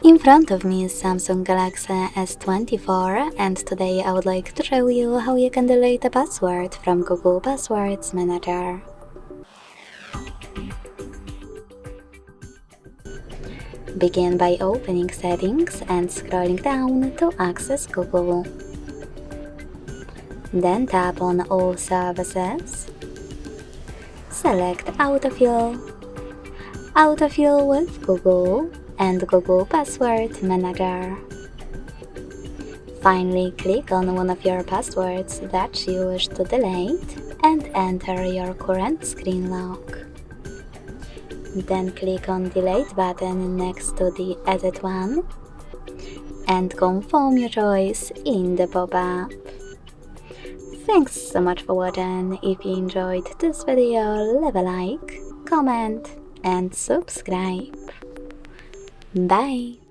In front of me is Samsung Galaxy S24, and today I would like to show you how you can delete a password from Google Passwords Manager. Begin by opening Settings and scrolling down to access Google. Then tap on All Services. Select Autofill, Autofill with Google, and Google Password Manager. Finally, click on one of your passwords that you wish to delete and enter your current screen lock. Then click on Delete button next to the Edit one and confirm your choice in the pop-up. Thanks so much for watching. If you enjoyed this video, leave a like, comment and subscribe. Bye!